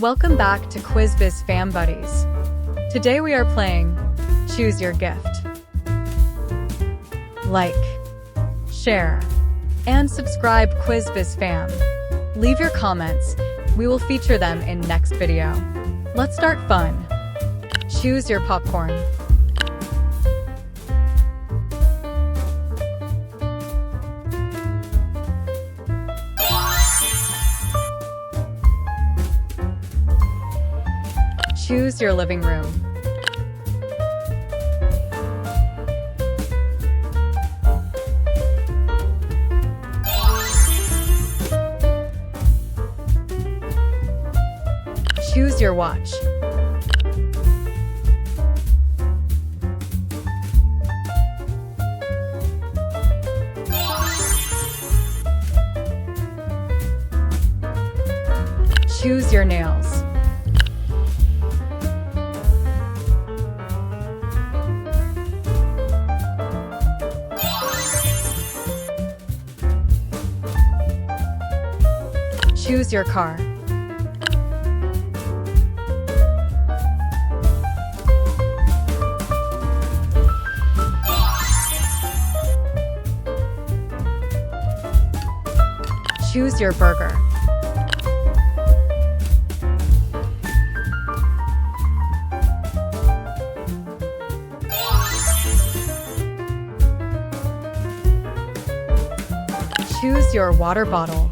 Welcome back to QuizBiz Fam Buddies. Today we are playing Choose Your Gift. Like, share, and subscribe QuizBiz Fam. Leave your comments. We will feature them in next video. Let's start fun. Choose your popcorn. Choose your living room. Choose your watch. Choose your nails. Choose your car. Choose your burger. Choose your water bottle.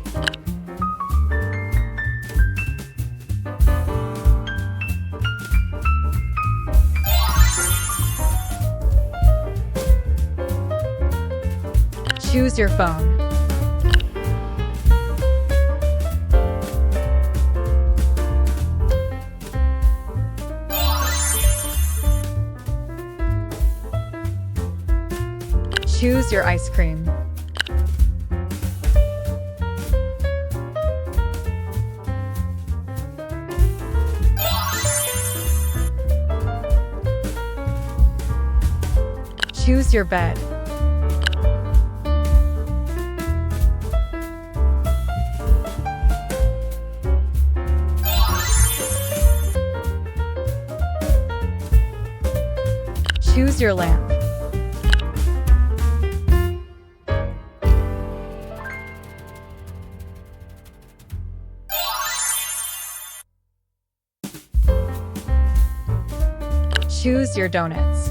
Choose your phone. Choose your ice cream. Choose your bed. Choose your lamp. Choose your donuts.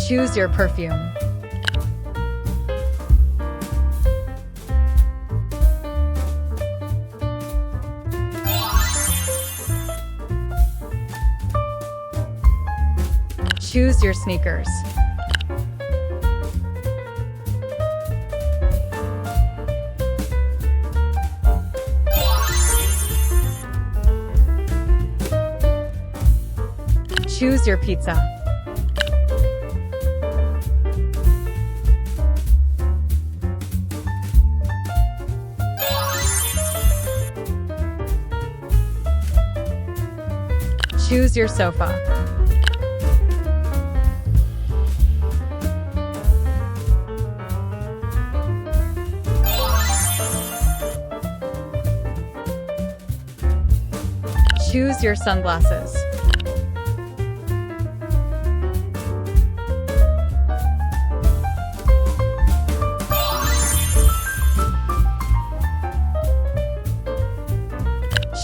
Choose your perfume. Choose your sneakers. Choose your pizza. Choose your sofa. Choose your sunglasses.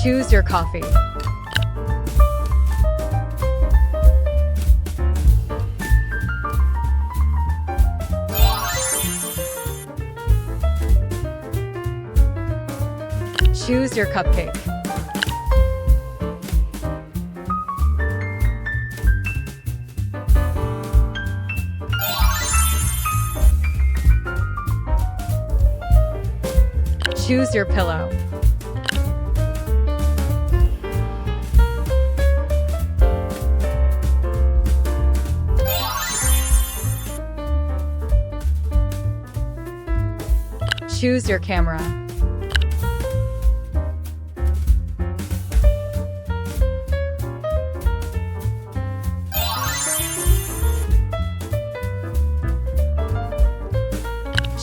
Choose your coffee. Choose your cupcake. Choose your pillow. Choose your camera.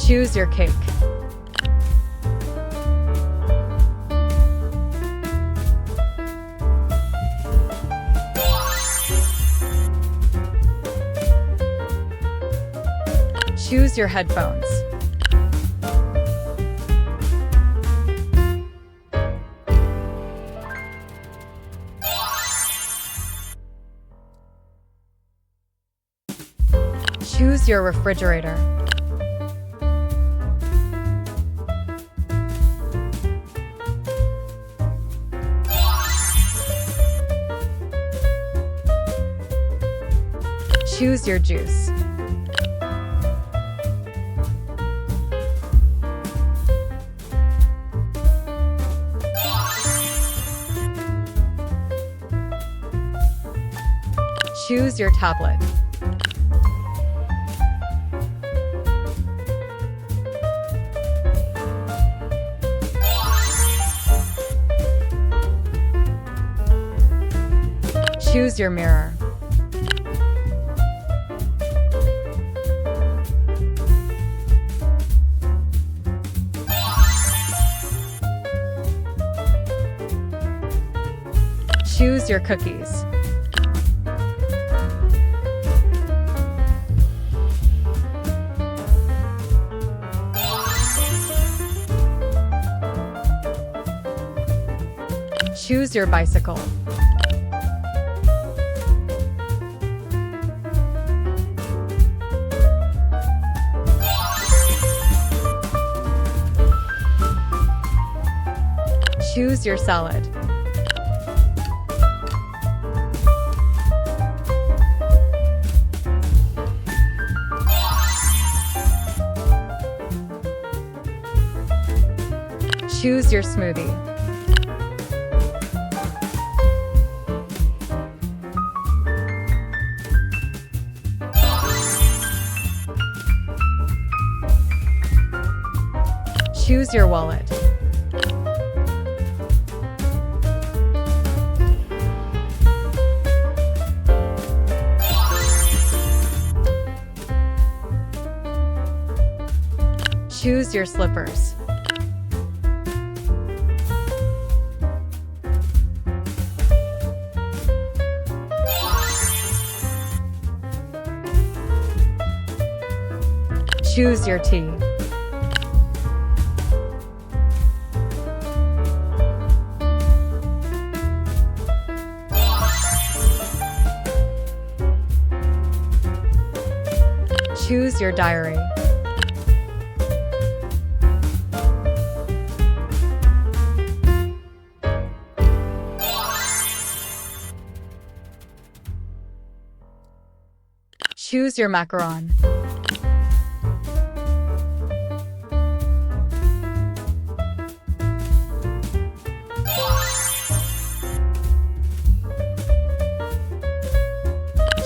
Choose your cake. Choose your headphones. Choose your refrigerator. Choose your juice. Choose your tablet. Choose your mirror. Choose your cookies. Choose your bicycle. Choose your salad. Choose your smoothie. Choose your wallet. Choose your slippers. Choose your tea. Choose your diary. Choose your macaron.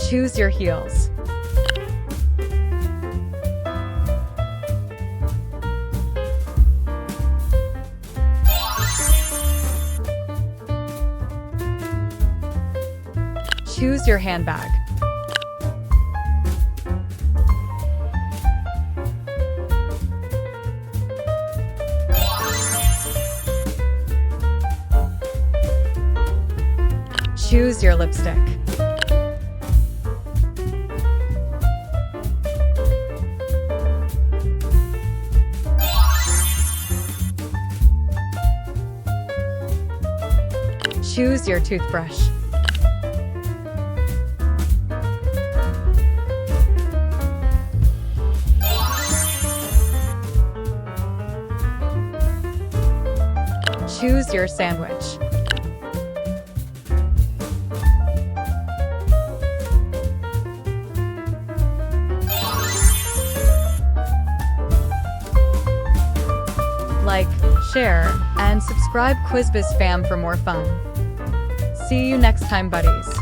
Choose your heels. Choose your handbag. Choose your lipstick. Choose your toothbrush. Choose your sandwich. Like, share, and subscribe QuizBiz Fam for more fun. See you next time, buddies.